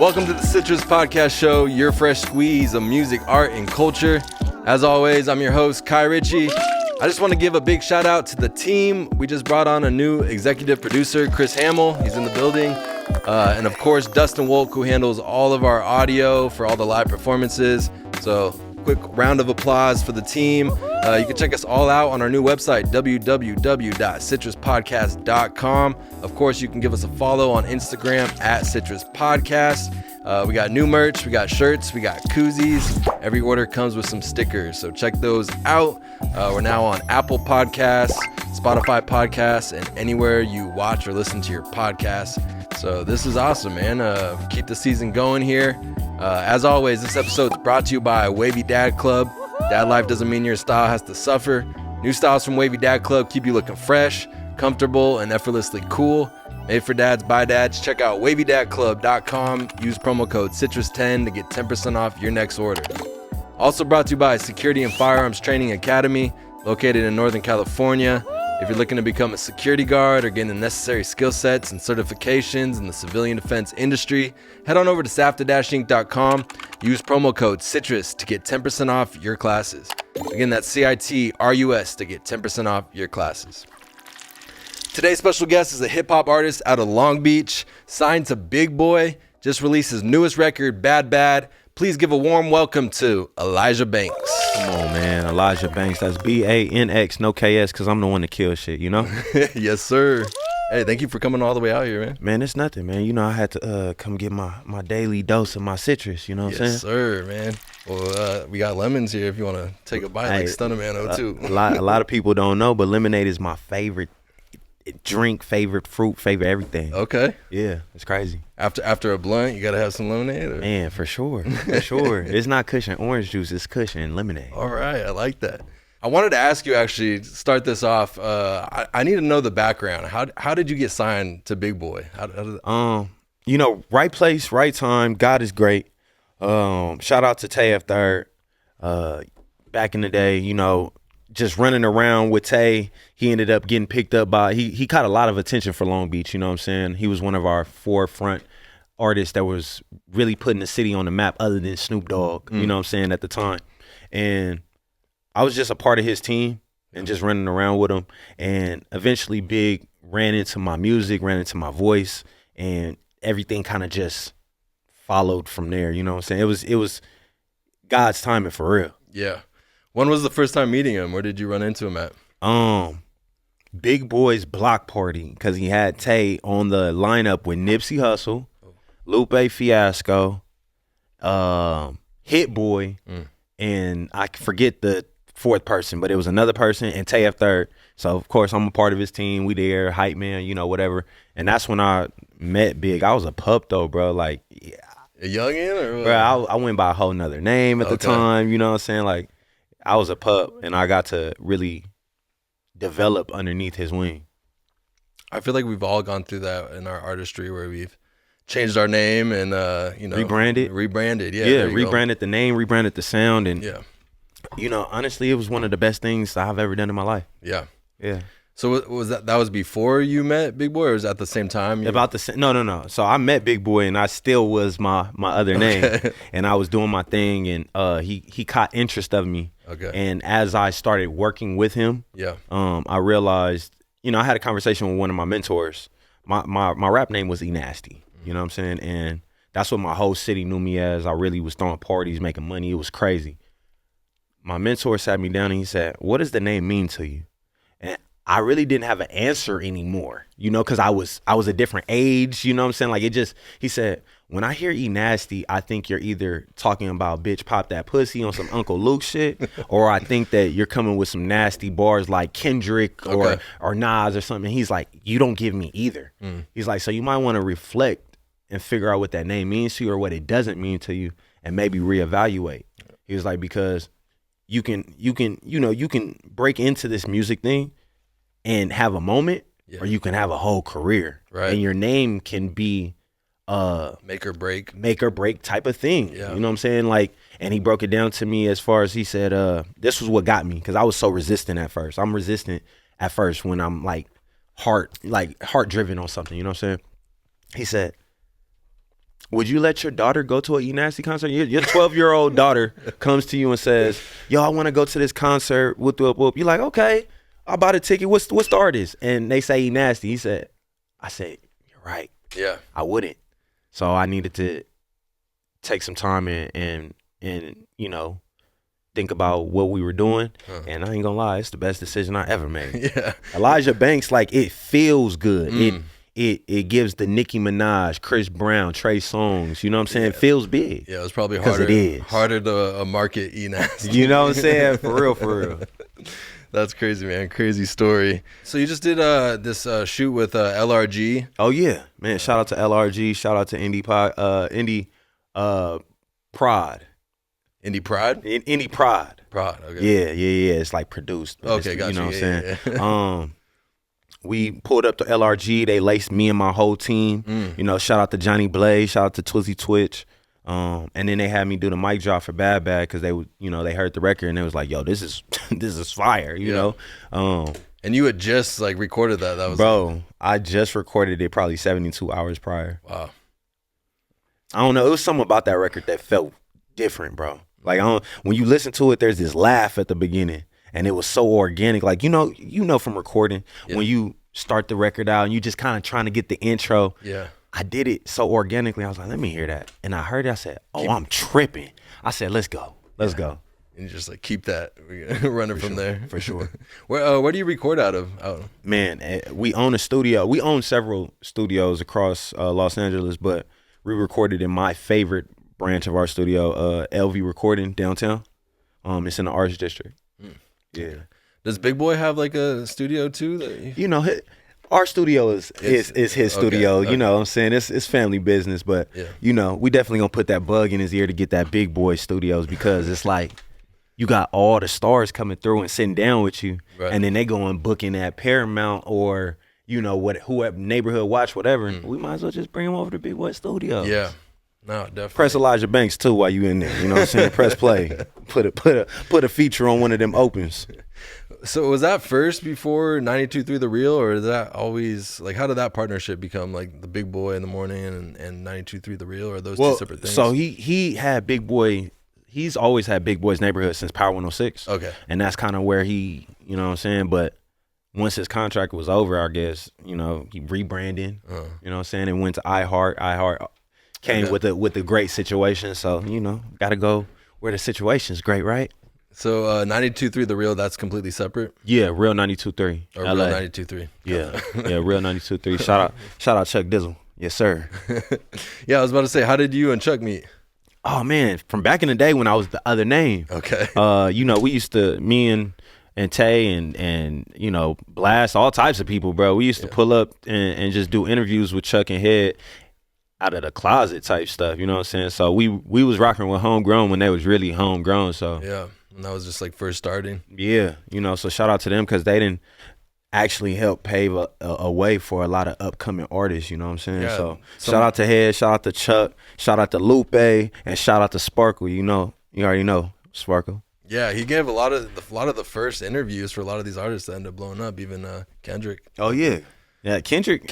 Welcome to the Citrus Podcast Show, your fresh squeeze of music, art, and culture. As always, I'm your host, Richy. I just want to give a big shout out to the team. We just brought on a new executive producer, Chris Hamill. He's in the building. And of course, Dustin Wolk, who handles all of our audio for all the live performances. So quick round of applause for the team. You can check us all out on our new website, www.citruspodcast.com. Of course, you can give us a follow on Instagram @CitrusPodcast. We got new merch, we got shirts, we got koozies. Every order comes with some stickers, so check those out. We're now on Apple Podcasts, Spotify Podcasts, and anywhere you watch or listen to your podcasts. So this is awesome, man. Keep the season going here. As always, this episode is brought to you by Wavy Dad Club. Dad life doesn't mean your style has to suffer. New styles from Wavy Dad Club keep you looking fresh, comfortable, and effortlessly cool. Made for dads by dads. Check out wavydadclub.com. Use promo code Citrus10 to get 10% off your next order. Also brought to you by Security and Firearms Training Academy, located in Northern California. If you're looking to become a security guard or gain the necessary skill sets and certifications in the civilian defense industry, head on over to safta-inc.com. Use promo code CITRUS to get 10% off your classes. Again, that's CITRUS to get 10% off your classes. Today's special guest is a hip-hop artist out of Long Beach, signed to Big Boy, just released his newest record, Bad Bad. Please give a warm welcome to Elijah Banx. Come on, man. Elijah Banx. That's BANX, no KS, because I'm the one that kills shit, you know? Yes, sir. Hey, thank you for coming all the way out here, man. Man, it's nothing, man. You know, I had to come get my daily dose of my citrus, you know what I'm saying? Yes, sir, man. Well, we got lemons here if you want to take a bite, like Stunner Man too. A lot of people don't know, but lemonade is my favorite drink, favorite fruit, favorite everything. Okay. Yeah, it's crazy. After a blunt, you gotta have some lemonade? Or? Man, for sure. It's not cushion orange juice, it's cushion lemonade. All right, I like that. I wanted to ask you, actually, to start this off, I need to know the background. How did you get signed to Big Boy? You know, right place, right time. God is great. Shout out to Tay F3rd. Back in the day, you know, just running around with Tay, he ended up getting picked up by, he caught a lot of attention for Long Beach, you know what I'm saying? He was one of our forefront artists that was really putting the city on the map other than Snoop Dogg, you know what I'm saying, at the time. And I was just a part of his team and just running around with him. And eventually Big ran into my music, ran into my voice, and everything kind of just followed from there, you know what I'm saying? It was God's timing for real. Yeah. When was the first time meeting him? Where did you run into him at? Big Boy's block party, because he had Tay on the lineup with Nipsey Hussle, Lupe Fiasco, Hit Boy, and I forget the fourth person, but it was another person, and Tay F3rd. So, of course, I'm a part of his team. We there, hype man, you know, whatever. And that's when I met Big. I was a pup, though, bro. Like, yeah. A youngin'? Or what? Bro, I went by a whole nother name at the time, you know what I'm saying? Like, I was a pup, and I got to really develop underneath his wing. I feel like we've all gone through that in our artistry where we've changed our name and, you know. Rebranded, yeah. Yeah, rebranded the name, rebranded the sound. And, yeah. You know, honestly, it was one of the best things I've ever done in my life. Yeah. Yeah. So was that was before you met Big Boy, or was that at the same time? No. So I met Big Boy, and I still was my other name, and I was doing my thing, and he caught interest of me. Okay. And as I started working with him, I realized, you know, I had a conversation with one of my mentors. My rap name was E Nasty, you know what I'm saying, and that's what my whole city knew me as. I really was throwing parties, making money. It was crazy. My mentor sat me down and he said, "What does the name mean to you?" And I really didn't have an answer anymore, you know, because I was a different age, you know what I'm saying? Like, he said, "When I hear E Nasty, I think you're either talking about bitch pop that pussy on some Uncle Luke shit, or I think that you're coming with some nasty bars like Kendrick or Nas or something." And he's like, "You don't give me either." He's like, "So you might want to reflect and figure out what that name means to you or what it doesn't mean to you, and maybe reevaluate." He was like, "Because you can break into this music thing and have a moment, or you can have a whole career, right? And your name can be make or break type of thing." You know what I'm saying? Like, and he broke it down to me as far as, he said, this was what got me, because I was so resistant at first. I'm resistant at first when I'm like heart driven on something, you know what I'm saying? He said, Would you let your daughter go to an E Nasty concert? Your 12-year-old daughter comes to you and says, "Yo, I want to go to this concert." Whoop, whoop, whoop. You're like, "Okay, I'll buy the ticket. What's the artist?" And they say E Nasty. I said, "You're right. Yeah, I wouldn't." So I needed to take some time and you know, think about what we were doing. And I ain't gonna lie, it's the best decision I ever made. Yeah, Elijah Banx, like, it feels good. It gives the Nicki Minaj, Chris Brown, Trey Songz, you know what I'm saying? It feels big. Yeah, it was probably harder to market E Nasty. You know what I'm saying? For real. That's crazy, man. Crazy story. So you just did this shoot with LRG. Oh yeah, man. Shout out to LRG. Shout out to Indie Prod. Indie Pride? Indie Prod. Okay. Yeah. It's like produced. Okay, gotcha. You know what I'm saying? Yeah. We pulled up to LRG. They laced me and my whole team. You know, shout out to Johnny Blaze. Shout out to Twizzy Twitch. And then they had me do the mic drop for Bad Bad because they heard the record and they was like, "Yo, this is fire," you know. And you had just like recorded that. That was bro. I just recorded it probably 72 hours prior. Wow. I don't know. It was something about that record that felt different, bro. Like when you listen to it, there's this laugh at the beginning, and it was so organic. Like you know from recording when you start the record out and you just kind of trying to get the intro. Yeah. I did it so organically. I was like, let me hear that. And I heard it. I said, I'm tripping. I said, let's go. Let's go. And you just like keep that running from there. For sure. Where do you record out of? Man, we own a studio. We own several studios across Los Angeles, but we recorded in my favorite branch of our studio, LV Recording downtown. It's in the Arts District. Yeah. Does Big Boy have like a studio too? You know, our studio is his studio. Okay. You know what I'm saying? It's family business, but you know, we definitely gonna put that bug in his ear to get that Big Boy Studios because it's like you got all the stars coming through and sitting down with you, and then they go and booking at Paramount or you know whoever Neighborhood Watch, whatever. We might as well just bring him over to Big Boy Studios. Yeah. No, definitely. Press Elijah Banx too while you in there. You know what I'm saying? Press play. Put a feature on one of them opens. So was that first before 92.3 The Real, or is that always like how did that partnership become like the Big Boy in the morning and 92.3 The Real, or those two separate things? So he had Big Boy. He's always had Big Boy's Neighborhood since Power 106. Okay. And that's kind of where he, you know what I'm saying? But once his contract was over, I guess, you know, he rebranded, you know what I'm saying, and went to iHeart. iHeart came with a great situation. So, you know, got to go where the situation's great, right? So 92.3 The Real, that's completely separate? Yeah, Real 92.3. Or Real 92.3. Yeah. Yeah, Real 92.3. Shout out Chuck Dizzle. Yes, sir. Yeah, I was about to say, how did you and Chuck meet? Oh man, from back in the day when I was the other name. Okay. You know, we used to, me and Tay and you know, Blast, all types of people, bro. We used to pull up and just do interviews with Chuck and Head out of the closet type stuff, you know what I'm saying? So we was rocking with Homegrown when they was really homegrown. So yeah, and that was just like first starting. Yeah, you know, so shout out to them because they didn't actually help pave a way for a lot of upcoming artists, you know what I'm saying? Yeah, so shout out to Head, shout out to Chuck, shout out to Lupe, and shout out to Sparkle. You know, you already know Sparkle. Yeah, he gave a lot of the first interviews for a lot of these artists that ended up blowing up, even Kendrick. Oh yeah. Yeah, Kendrick,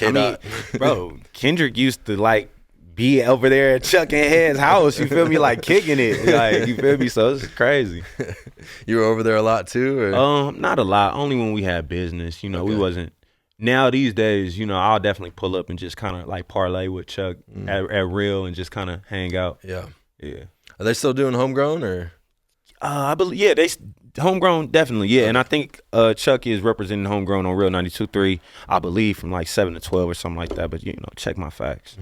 bro, Kendrick used to like be over there at Chuck and Head's house, you feel me, like kicking it, like, you feel me, so it's crazy. You were over there a lot too, or? Not a lot, only when we had business, you know, we wasn't. Now these days, you know, I'll definitely pull up and just kind of like parlay with Chuck at Real and just kind of hang out. Yeah. Yeah. Are they still doing Homegrown, or? I believe, they Homegrown, definitely, yeah. And I think Chuck is representing Homegrown on Real 92.3, I believe, from like 7 to 12 or something like that. But, you know, check my facts.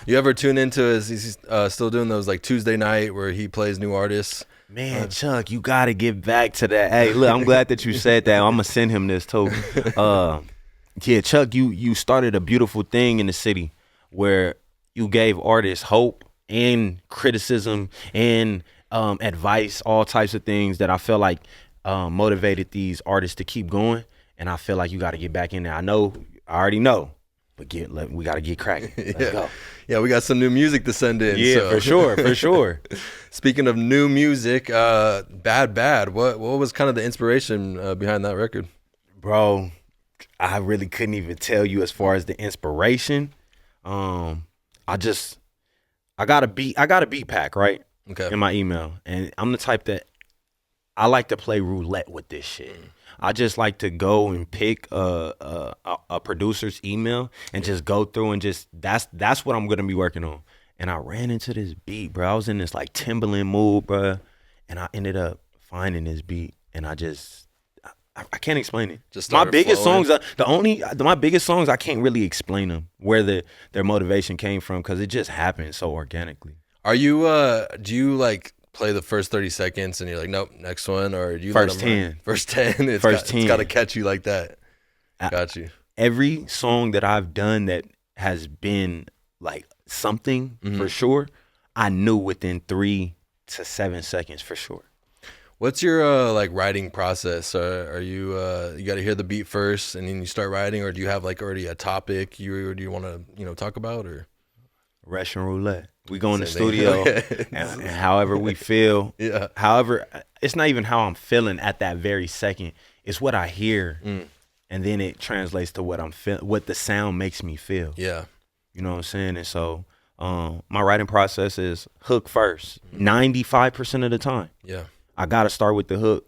You ever tune into he's still doing those like Tuesday night where he plays new artists? Man, Chuck, you got to get back to that. Hey, look, I'm glad that you said that. I'm going to send him this too. Yeah, Chuck, you started a beautiful thing in the city where you gave artists hope and criticism and advice, all types of things that I feel like motivated these artists to keep going. And I feel like you got to get back in there. I already know, but we got to get cracking. Let's go. Yeah, we got some new music to send in. Yeah, so. for sure. Speaking of new music, Bad, what was kind of the inspiration behind that record? Bro, I really couldn't even tell you as far as the inspiration. I got a beat pack, right? Okay. In my email. And I'm the type that I like to play roulette with this shit. I just like to go and pick a producer's email and just go through and just that's what I'm gonna be working on. And I ran into this beat, bro. I was in this like Timberland mood, bro, and I ended up finding this beat, and I can't explain it. Just my biggest flowing. songs, my biggest songs, I can't really explain them where their motivation came from because it just happened so organically. Are you? Do you like play the first 30 seconds and you're like, nope, next one, or do you first 10? First 10. It's got to catch you like that. Got you. Every song that I've done that has been like something for sure, I knew within 3 to 7 seconds for sure. What's your like writing process? Are you you got to hear the beat first and then you start writing, or do you have like already a topic do you want to talk about, or Russian roulette? We go in the studio and however we feel. Yeah. However, it's not even how I'm feeling at that very second. It's what I hear, and then it translates to what I'm feeling, what the sound makes me feel. Yeah. You know what I'm saying? And so my writing process is hook first, 95% of the time. Yeah. I got to start with the hook.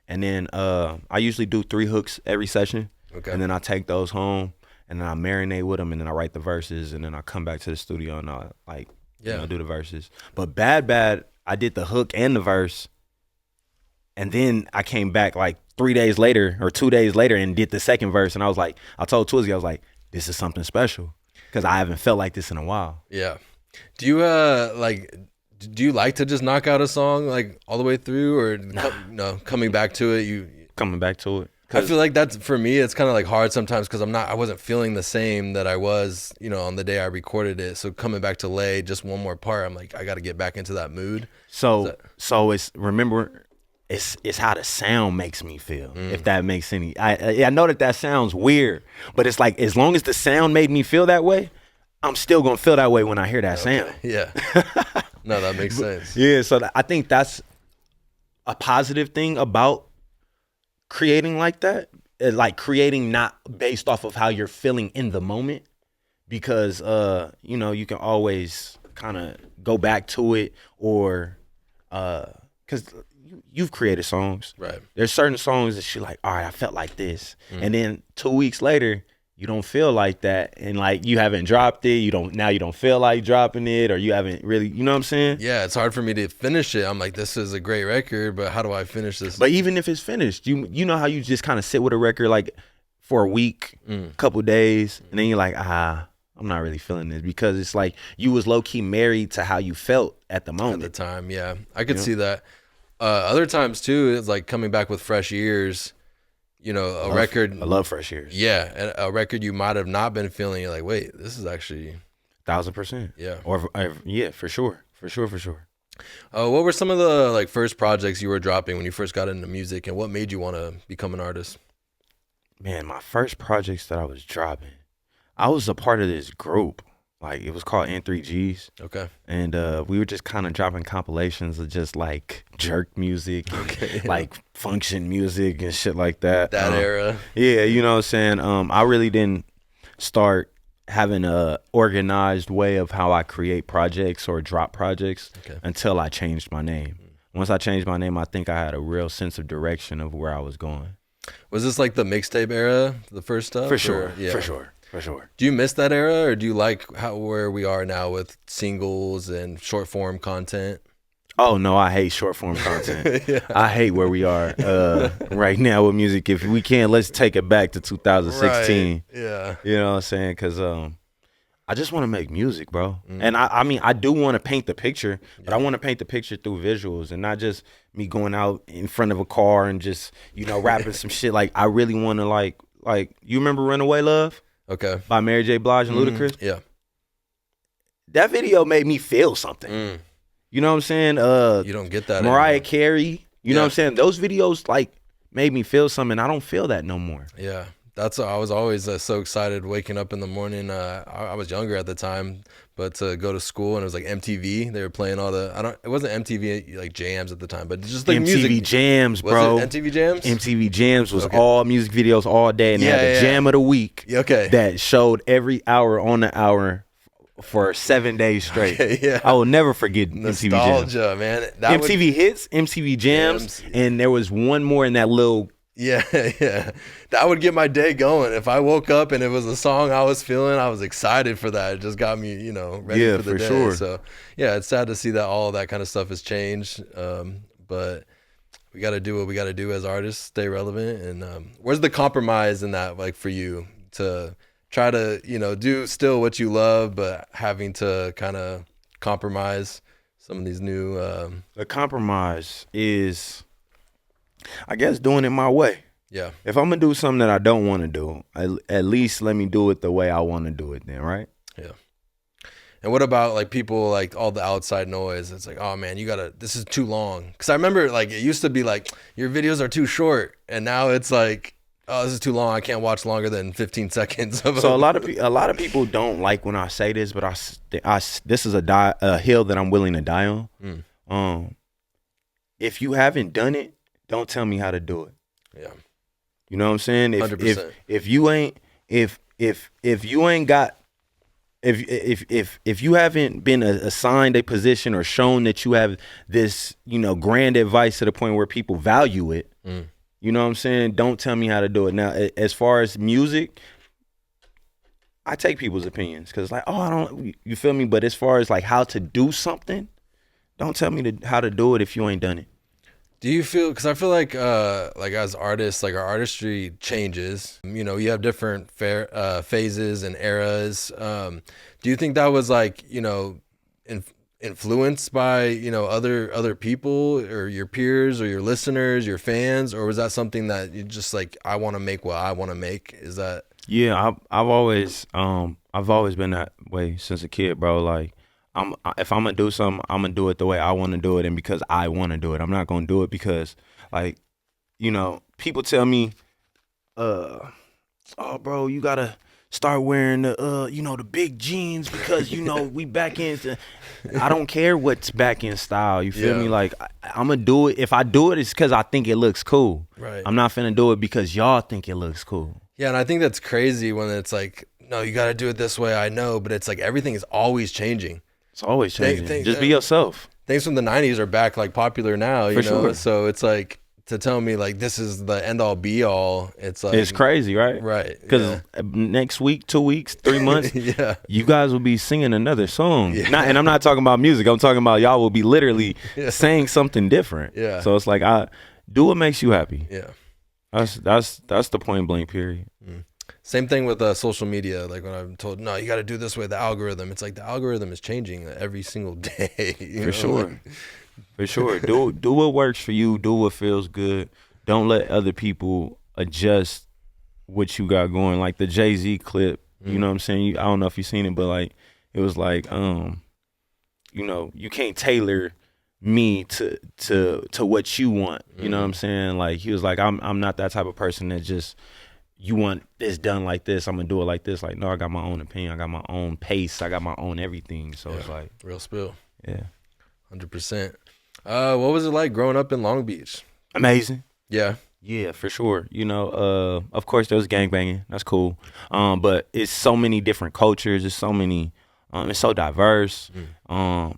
And then I usually do 3 hooks every session. Okay. And then I take those home and then I marinate with them and then I write the verses and then I come back to the studio and I do the verses. But Bad, I did the hook and the verse. And then I came back like 3 days later or 2 days later and did the second verse. And I was like, I told Twizzy, I was like, this is something special because I haven't felt like this in a while. Yeah. Do you do you like to just knock out a song like all the way through, or no, coming back to it? Coming back to it. I feel like that's, for me, it's kind of like hard sometimes because I wasn't feeling the same that I was, on the day I recorded it. So coming back to lay just one more part, I'm like, I got to get back into that mood. So it's how the sound makes me feel, if that makes any. I know that sounds weird, but it's like as long as the sound made me feel that way, I'm still gonna feel that way when I hear that sound. Yeah. No, that makes sense. Yeah, so I think that's a positive thing about creating like that, like creating not based off of how you're feeling in the moment, because you can always kind of go back to it, or because you've created songs, right? There's certain songs that you're like, all right, I felt like this, and then 2 weeks later you don't feel like that, and like you haven't dropped it, you don't feel like dropping it, or you haven't really, you know what I'm saying? Yeah, it's hard for me to finish it. I'm like, this is a great record, but how do I finish this? But even if it's finished, you know how you just kind of sit with a record like for a week, couple days, and then you're like, I'm not really feeling this, because it's like you was low key married to how you felt at the moment. At the time, yeah, I could see that. Other times too, it's like coming back with fresh ears. Record. I love fresh ears. Yeah, and a record you might have not been feeling. You're like, wait, this is actually 1,000%. Yeah. Or yeah, for sure. What were some of the like first projects you were dropping when you first got into music, and what made you want to become an artist? Man, my first projects that I was dropping, I was a part of this group. Like, it was called N3Gs. Okay. And we were just kind of dropping compilations of just like jerk music, and like function music and shit like that. That era. Yeah, you know what I'm saying? I really didn't start having a organized way of how I create projects or drop projects until I changed my name. Once I changed my name, I think I had a real sense of direction of where I was going. Was this like the mixtape era, the first stuff? For sure. Yeah. For sure. Do you miss that era, or do you like where we are now with singles and short form content? Oh no, I hate short form content. Yeah. I hate where we are right now with music. If we can, let's take it back to 2016. Right. Yeah. You know what I'm saying? Because I just want to make music, bro. And I mean, I do want to paint the picture, but I want to paint the picture through visuals and not just me going out in front of a car and just, rapping some shit. Like, I really want to like, you remember Runaway Love? Okay. By Mary J. Blige and Ludacris? Yeah. That video made me feel something. You know what I'm saying? You don't get that Mariah anymore. Carey. You know what I'm saying? Those videos like made me feel something. I don't feel that no more. Yeah. I was always so excited waking up in the morning. I was younger at the time, but to go to school, and it was like MTV. They were playing all it wasn't MTV like jams at the time, but just like MTV music. Jams, bro. Was it MTV Jams? MTV Jams was all music videos all day, and they had the jam of the week Okay. that showed every hour on the hour for 7 days straight. Okay, yeah. I will never forget Nostalgia, MTV Jams. man. MTV Hits, MTV Jams, and there was one more in that little. Yeah. That would get my day going. If I woke up and it was a song I was feeling, I was excited for that. It just got me, ready for the day. Sure. So, yeah, it's sad to see that all of that kind of stuff has changed. But we got to do what we got to do as artists, stay relevant. And where's the compromise in that, like, for you to try to, do still what you love, but having to kind of compromise some of these new... The compromise is, I guess, doing it my way. Yeah. If I'm going to do something that I don't want to do, at least let me do it the way I want to do it then, right? Yeah. And what about like people, like all the outside noise? It's like, oh man, this is too long. Because I remember like it used to be like your videos are too short, and now it's like, oh, this is too long. I can't watch longer than 15 seconds. So a lot of people don't like when I say this, but this is a hill that I'm willing to die on. If you haven't done it, don't tell me how to do it. Yeah. You know what I'm saying? 100%. If you haven't been assigned a position or shown that you have this, grand advice to the point where people value it, you know what I'm saying? Don't tell me how to do it. Now, as far as music, I take people's opinions because like, you feel me? But as far as like how to do something, don't tell me how to do it if you ain't done it. Do you feel, because I feel like as artists, like our artistry changes, you have different phases and eras. Do you think that was like, influenced by, other people or your peers or your listeners, your fans, or was that something that you just like, I want to make what I want to make? Is that? Yeah, I've always been that way since a kid, bro. Like, if I'm gonna do something, I'm gonna do it the way I want to do it, and because I want to do it. I'm not gonna do it because, like, people tell me, "Oh, bro, you gotta start wearing the, the big jeans because we back in." I don't care what's back in style. You feel me? Like, I'm gonna do it. If I do it, it's because I think it looks cool. Right. I'm not finna do it because y'all think it looks cool. Yeah, and I think that's crazy when it's like, no, you gotta do it this way. I know, but it's like everything is always changing. It's always changing. Just be yourself. Things from the 90s are back like popular now, you know? Sure. So it's like to tell me like this is the end all be all. It's like, it's crazy, right? Right. Because next week, 2 weeks, 3 months, you guys will be singing another song. Yeah. And I'm not talking about music. I'm talking about y'all will be literally saying something different. Yeah. So it's like, do what makes you happy. Yeah. That's the point blank period. Same thing with social media. Like when I'm told, no, you got to do this way, the algorithm. It's like the algorithm is changing every single day. For sure. Do what works for you. Do what feels good. Don't let other people adjust what you got going. Like the Jay-Z clip, you know what I'm saying? I don't know if you've seen it, but like it was like, you can't tailor me to what you want. You know what I'm saying? Like he was like, I'm not that type of person that just, you want this done like this, I'm gonna do it like this. Like, no, I got my own opinion, I got my own pace, I got my own everything. So it's like real spill. Yeah. 100%. What was it like growing up in Long Beach? Amazing. Yeah. Yeah, for sure. Of course there was gangbanging. That's cool. But it's so many different cultures, it's so many it's so diverse.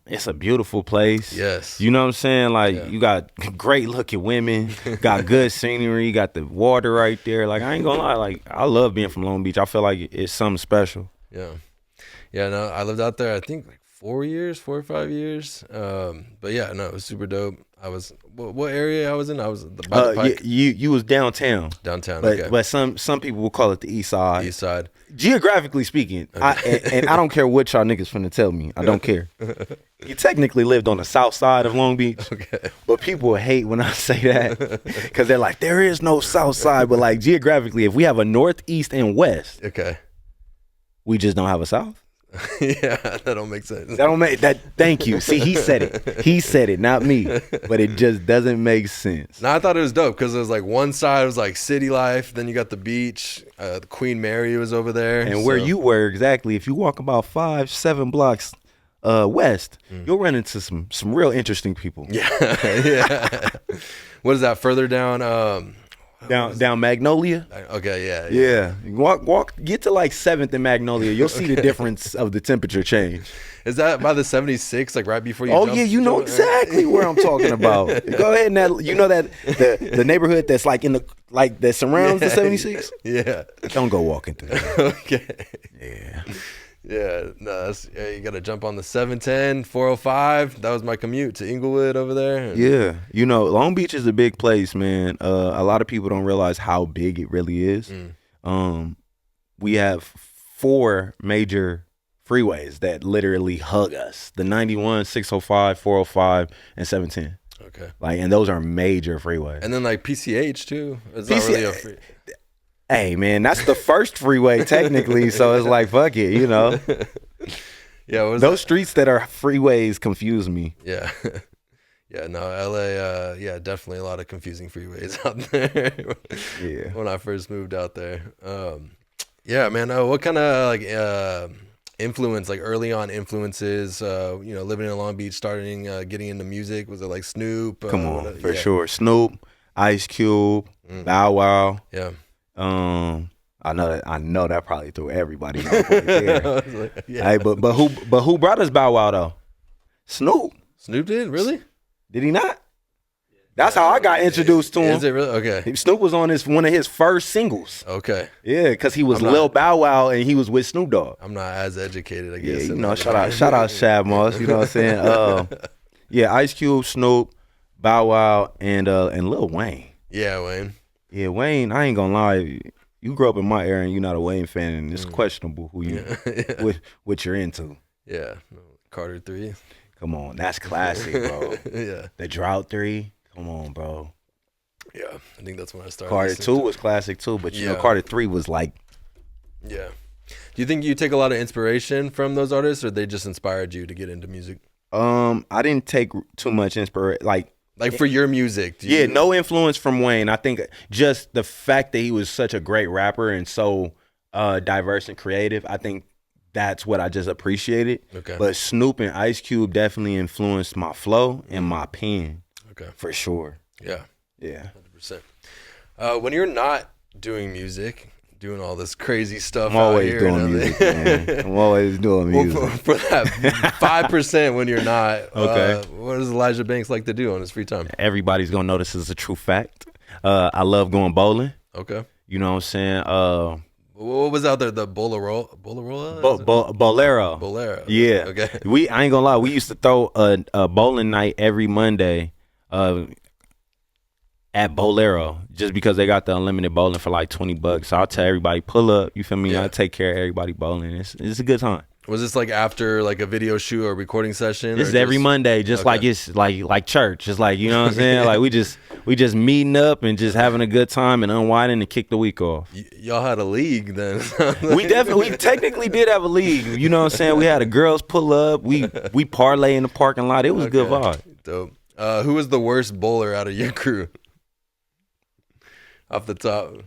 It's a beautiful place. Yes. You know what I'm saying? Like you got great looking women, got good scenery, you got the water right there. Like I ain't gonna lie, like I love being from Long Beach. I feel like it's something special. Yeah. Yeah, no, I lived out there I think like 4 or 5 years. But yeah, no, it was super dope. I was what area I was in? I was by the Pike. You was downtown. Downtown, but, okay. But some people will call it the east side. East side. Geographically speaking, Okay. and I don't care what y'all niggas finna tell me. I don't care. You technically lived on the south side of Long Beach. Okay. But people hate when I say that because they're like, there is no south side. But like geographically, if we have a north, east, and west, okay, we just don't have a south. Yeah, that don't make sense. That don't make that. Thank you. See, he said it. He said it, not me. But it just doesn't make sense. No, I thought it was dope because it was like one side was like city life, then you got the beach. The Queen Mary was over there, and where you were exactly. If you walk about 5-7 blocks west, you'll run into some real interesting people. Yeah, yeah. What is that further down? Down Magnolia. Okay, yeah. Walk, get to like 7th and Magnolia. You'll see the difference of the temperature change. Is that by the 76, like right before you? Oh yeah, you know exactly where I'm talking about. Go ahead and the neighborhood that's like that surrounds the 76. Yeah. Don't go walking through that. Okay. Yeah. Yeah, no, you got to jump on the 710, 405. That was my commute to Inglewood over there. Yeah, Long Beach is a big place, man. A lot of people don't realize how big it really is. We have 4 major freeways that literally hug us: the 91, 605, 405, and 710. Okay, and those are major freeways. And then PCH too. It's not really a free. Hey man, that's the first freeway technically, so it's like fuck it, Yeah, those streets that are freeways confuse me. Yeah, yeah, no, LA, yeah, definitely a lot of confusing freeways out there. Yeah, when I first moved out there, yeah, man. What kind of influence, early on influences? Living in Long Beach, starting getting into music. Was it like Snoop? Come on, for sure. Snoop, Ice Cube, Bow Wow. Yeah. I know that probably threw everybody off right there. Hey, but who brought us Bow Wow though? Snoop. Snoop did? Really? Did he not? That's how I got introduced to him. Is it really? Okay. Snoop was on one of his first singles. Okay. Yeah, because he was Lil Bow Wow and he was with Snoop Dogg. I'm not as educated, I guess. Yeah, shout out Shad Moss. You know what I'm saying? Yeah, Ice Cube, Snoop, Bow Wow, and Lil Wayne. Yeah, Wayne. Yeah, Wayne. I ain't gonna lie. You grew up in my era and you're not a Wayne fan, and it's questionable who you what you're into. Yeah, Carter 3. Come on, that's classic, bro. Yeah, the Drought 3. Come on, bro. Yeah, I think that's when I started. Carter 2 was classic too, but Carter 3 was like. Yeah. Do you think you take a lot of inspiration from those artists, or they just inspired you to get into music? I didn't take too much inspiration, like for your music. No influence from Wayne. I think just the fact that he was such a great rapper and so diverse and creative, I think that's what I just appreciated. Okay. But Snoop and Ice Cube definitely influenced my flow and my pen. Okay. For sure. Yeah. Yeah. 100%. When you're not doing music, doing all this crazy stuff, I'm always doing music, man. I'm always doing music. Well, for that 5% when you're not, okay. What does Elijah Banx like to do on his free time? Everybody's gonna know this is a true fact. I love going bowling. Okay. You know what I'm saying? What was out there? The Bolero? Bolero. Yeah. Okay. I ain't gonna lie. We used to throw a bowling night every Monday. At Bolero, just because they got the unlimited bowling for like $20. So I'll tell everybody, pull up, you feel me? Yeah. I'll take care of everybody bowling. It's a good time. Was this after a video shoot or recording session? This is every Monday, just okay. It's like church. It's you know what I'm saying? we just meeting up and just having a good time and unwinding and kick the week off. Y'all had a league then. we technically did have a league. You know what I'm saying? We had a girls pull up. We parlay in the parking lot. It was a good vibe. Dope. Who was the worst bowler out of your crew? Off the top.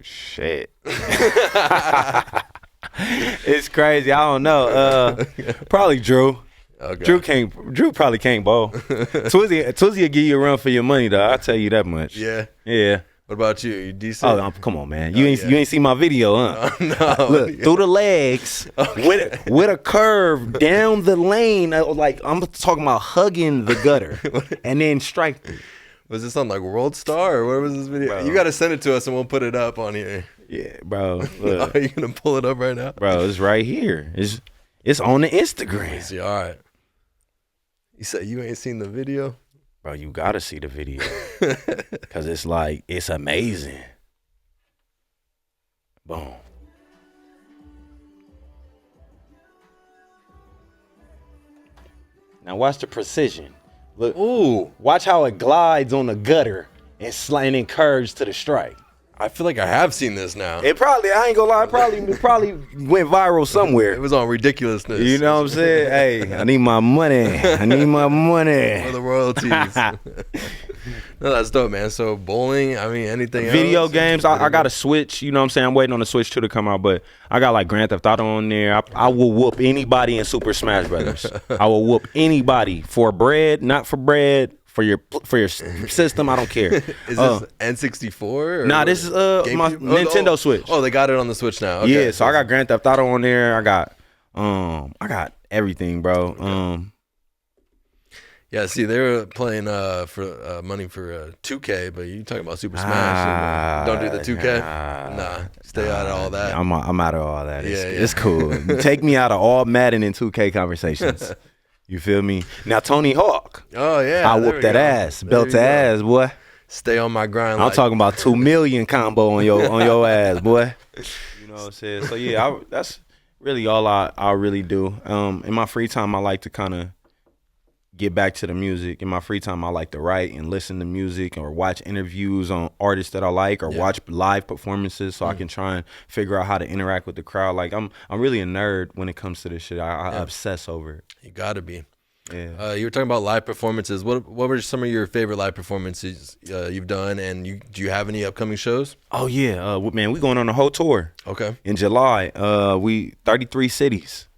Shit. It's crazy. I don't know. Probably Drew. Okay. Drew probably can't bowl. Twizzy will give you a run for your money though. I'll tell you that much. Yeah. Yeah. What about you? You decent? Oh, come on, man. You ain't seen my video, huh? No. Look, through the legs, okay. with a curve down the lane. I'm talking about hugging the gutter and then strike through. Was this on World Star or where was this video? Bro. You got to send it to us and we'll put it up on here. Yeah, bro. Look. Are you going to pull it up right now? Bro, it's right here. It's on the Instagram. See, all right. You said you ain't seen the video? Bro, you got to see the video. Because it's amazing. Boom. Now watch the precision. Look, ooh! Watch how it glides on the gutter and sliding curves to the strike. I feel like I have seen this now. It probably, I ain't gonna lie, it probably went viral somewhere. It was on Ridiculousness. You know what I'm saying? Hey, I need my money. I need my money. For the royalties. No, that's dope, man. So bowling, anything else? Video games, I got a Switch. You know what I'm saying? I'm waiting on the Switch 2 to come out, but I got Grand Theft Auto on there. I will whoop anybody in Super Smash Brothers. I will whoop anybody for bread, not for bread, for your system. I don't care. Is this N64? Nah, this is my Nintendo Switch. Oh, they got it on the Switch now. Okay. Yeah, so I got Grand Theft Auto on there. I got everything, bro. Okay. Yeah, see, they were playing for money for 2K, but you talking about Super Smash? Don't do the 2K. Nah, stay out of all that. I'm out of all that. It's cool. Take me out of all Madden and 2K conversations. You feel me? Now Tony Hawk. Oh yeah, I whooped that ass, belt to ass, boy. Stay on my grind. I'm talking about 2 million combo on your ass, boy. You know what I'm saying? So yeah, that's really all I really do. In my free time, I like to kind of get back to the music. In my free time, I like to write and listen to music or watch interviews on artists that I like or watch live performances so I can try and figure out how to interact with the crowd. Like I'm really a nerd when it comes to this shit. I obsess over it. You gotta be. Yeah. You were talking about live performances. What were some of your favorite live performances you've done, and do you have any upcoming shows? Oh yeah, man, we going on a whole tour. Okay. In July, we 33 cities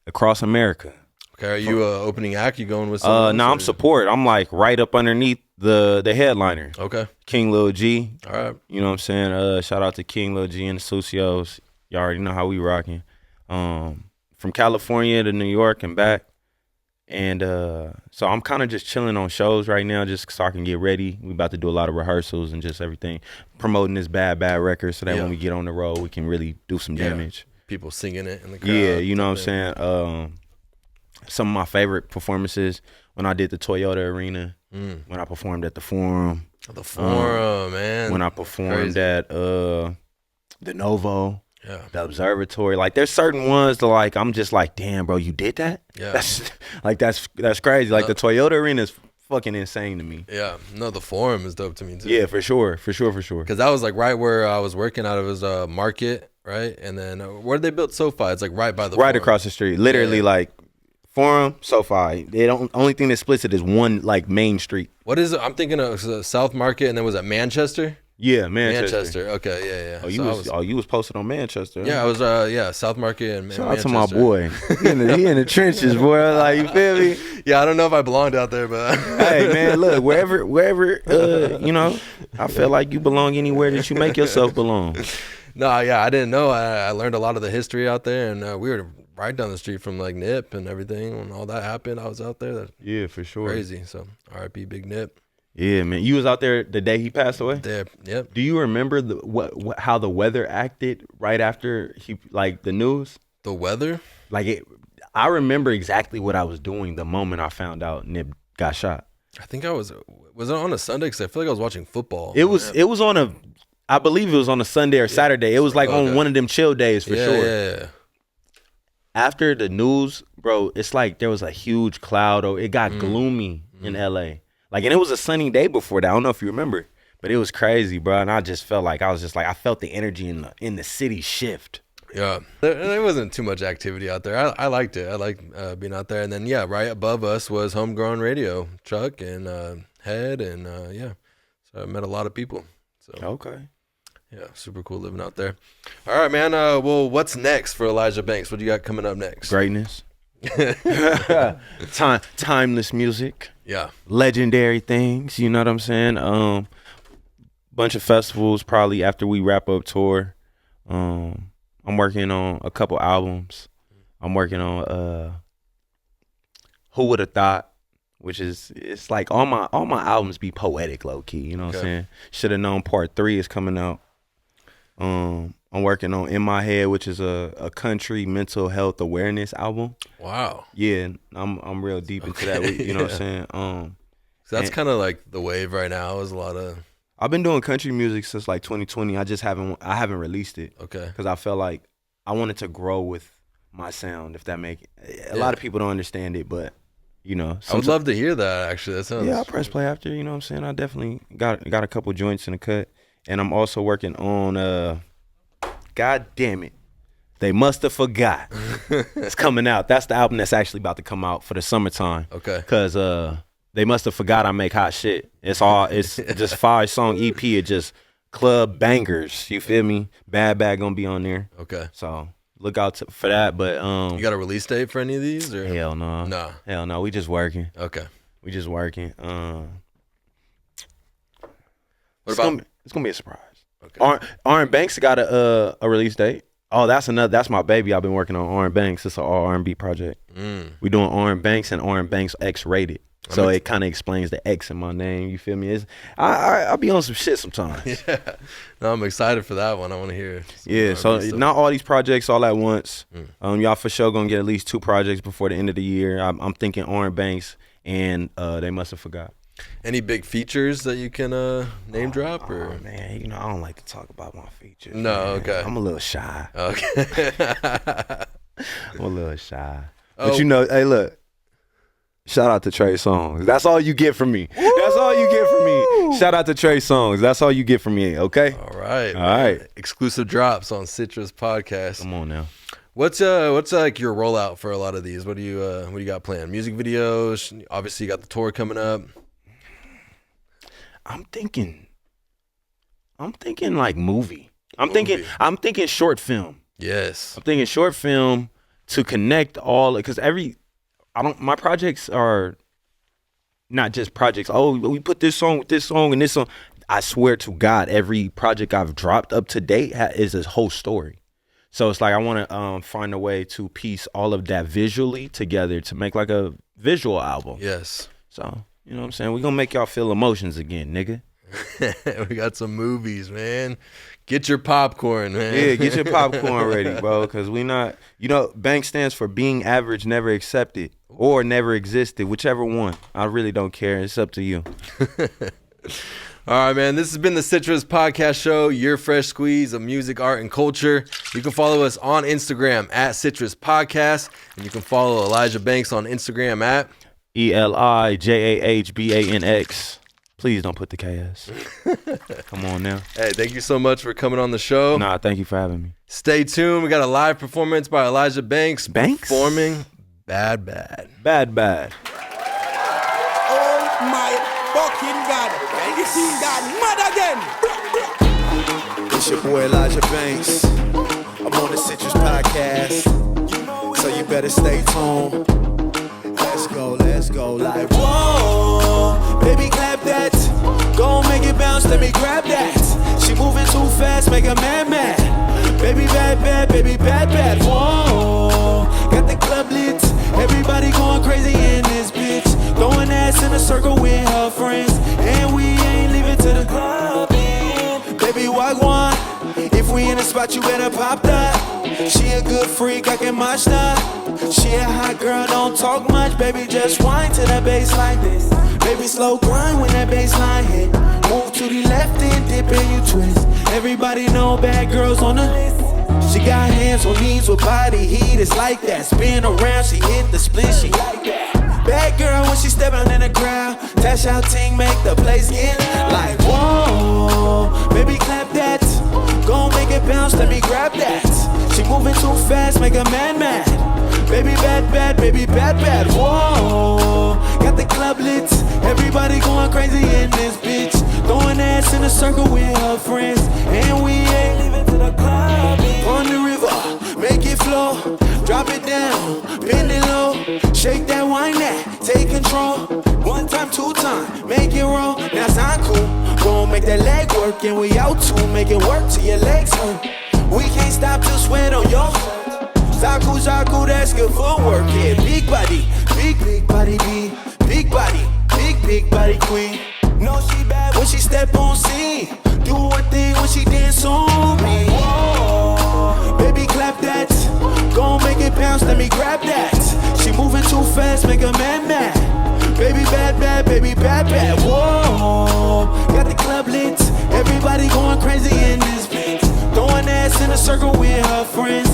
across America. Okay, are you opening act? You going with someone? No, I'm support. I'm like right up underneath the headliner. Okay. King Lil G. All right. You know what I'm saying? Shout out to King Lil G and the Socios. Y'all already know how we rocking. From California to New York and back. And so I'm kind of just chilling on shows right now just so I can get ready. We about to do a lot of rehearsals and just everything. Promoting this bad record so that when we get on the road, we can really do some damage. People singing it in the crowd. Yeah, you know what I'm saying? Some of my favorite performances when I did the Toyota Arena, when I performed at the Forum. The Forum, man. When I performed at the Novo, the Observatory. Like there's certain ones that like I'm just like, damn, bro, you did that? Yeah. That's crazy. Like the Toyota Arena is fucking insane to me. Yeah. No, the Forum is dope to me too. Yeah, for sure. Because that was like right where I was working out of his market, right? And then where they built SoFi, it's like right by the Right Forum. across the street. Literally like Forum, SoFi. They don't. Only thing that splits it is one like main street. What is it? I'm thinking of South Market, and then was it Manchester? Yeah, Manchester. Okay, yeah. Oh, you was posted on Manchester. Yeah, I was. South Market and Shout Manchester. out to my boy. He in the trenches, boy. Like you feel me? Yeah, I don't know if I belonged out there, but hey, man, look, wherever, you know, I feel like you belong anywhere that you make yourself belong. No, yeah, I didn't know. I learned a lot of the history out there, and we were right down the street from like Nip and everything. When all that happened, I was out there. Yeah, for sure. Crazy. So R.I.P. Big Nip. Yeah, man. You was out there the day he passed away? There, yep. Do you remember how the weather acted right after the news? The weather? I remember exactly what I was doing the moment I found out Nip got shot. I think was it on a Sunday? Because I feel like I was watching football. It was I believe it was on a Sunday or Saturday. It was like on one of them chill days for sure. Yeah. After the news, bro, it's like there was a huge cloud. It got gloomy in LA. Like, and it was a sunny day before that. I don't know if you remember, but it was crazy, bro. And I just felt like I felt the energy in the city shift. Yeah, there wasn't too much activity out there. I liked it. I liked being out there. And then right above us was Homegrown Radio, Chuck and Head, and so I met a lot of people. So okay. Yeah, super cool living out there. All right, man. Well, what's next for Elijah Banx? What do you got coming up next? Greatness. Timeless music. Yeah. Legendary things. You know what I'm saying? Bunch of festivals probably after we wrap up tour. I'm working on a couple albums. I'm working on Who Would Have Thought, which it's like all my albums be poetic low key. You know what I'm saying? Should Have Known Part 3 is coming out. I'm working on In My Head, which is a country mental health awareness album. Wow. Yeah, I'm real deep into that. You know what I'm saying? So that's kind of like the wave right now. Is a lot of. I've been doing country music since like 2020. I haven't released it. Okay. Because I felt like I wanted to grow with my sound. If that a lot of people don't understand it, but you know, I would love to hear that. Actually, that sounds. Yeah, I'll press play after. You know what I'm saying? I definitely got a couple joints in the cut, and I'm also working on God damn it, They Must Have Forgot. It's coming out. That's the album that's actually about to come out for the summertime. Okay. Cause They Must Have Forgot I Make Hot Shit. It's just 5-song EP. It just club bangers. You feel me? Bad gonna be on there. Okay. So look out for that. But you got a release date for any of these or? Hell no. No. Hell no. We just working. Okay. We just working. It's gonna be a surprise. Okay. RNBanx got a release date. Oh, that's my baby. I've been working on RNBanx. It's an all R&B project. We doing RNBanx and RNBanx X rated. So it kind of explains the X in my name. You feel me? I'll be on some shit sometimes. Yeah. No, I'm excited for that one. I want to hear. Yeah. So not all these projects all at once. Y'all for sure gonna get at least 2 projects before the end of the year. I'm thinking RNBanx and They Must Have Forgot. Any big features that you can name drop? Or? Oh, man, I don't like to talk about my features. No, man. okay. I'm a little shy. Okay. I'm a little shy. But hey, look. Shout out to Trey Songz. That's all you get from me. Woo! That's all you get from me. Shout out to Trey Songz. That's all you get from me, okay? All right. All right. Exclusive drops on Citrus Podcast. Come on now. What's like your rollout for a lot of these? What do you got planned? Music videos? Obviously you got the tour coming up. I'm thinking like movie. I'm thinking short film. Yes. I'm thinking short film to connect all, because my projects are not just projects. Oh, we put this song with this song and this song. I swear to God, every project I've dropped up to date is a whole story. So it's like I want to find a way to piece all of that visually together to make like a visual album. Yes. So, you know what I'm saying? We're going to make y'all feel emotions again, nigga. We got some movies, man. Get your popcorn, man. Yeah, get your popcorn ready, bro, because we not, Banx stands for being average, never accepted, or never existed, whichever one. I really don't care. It's up to you. All right, man. This has been the Citrus Podcast Show, your fresh squeeze of music, art, and culture. You can follow us on Instagram at Citrus Podcast, and you can follow Elijah Banx on Instagram at ELIJAHBANX. Please don't put the KS. Come on now. Hey, thank you so much for coming on the show. Nah, thank you for having me. Stay tuned. We got a live performance by Elijah Banx. Banx? Performing Bad Bad. Bad Bad. Oh my fucking God. You seen that mad again. It's your boy Elijah Banx. I'm on the Citrus Podcast. So you better stay tuned. Let's go, like, whoa, baby, clap that. Go make it bounce, let me grab that. She moving too fast, make a man mad. Baby, bad, bad, whoa. Got the club lit, everybody going crazy in this bitch. Throwing ass in a circle with her friends, and we ain't leaving to the club. Baby, walk one. If we in the spot, you better pop that. She a good freak, I can match that. She a hot girl, don't talk much, baby, just whine to that bass like this. Baby, slow grind when that bass line hit. Move to the left and dip and you twist. Everybody know bad girls on the list. She got hands on knees with body heat, it's like that. Spin around, she hit the split, she like that. Bad girl when she step out in the crowd. Dash out ting, make the place get like, whoa. Baby, clap that. Go make it bounce, let me grab that. She moving too fast, make a man mad. Baby, bad, bad, whoa. Got the club lit, everybody going crazy in this bitch. Throwing ass in a circle with her friends, and we ain't leaving to the club. On the river, make it flow. Drop it down, bend it low. Shake that, wine that, take control. 1 time, 2 time, make it roll. Now sound cool, gon' make that leg work. And we out to make it work till your legs hurt. We can't stop till sweat on your shirt. Zaku, that's good footwork. Yeah, big body, big body, big body queen. No, she bad when she step on scene. Do one thing when she dance on me. Whoa, baby, clap that. Gon' make it bounce, let me grab that. She moving too fast, make a man mad. Baby, bad, bad, whoa. Got the club lit, everybody going crazy in this bitch. Throwing ass in a circle with her friends,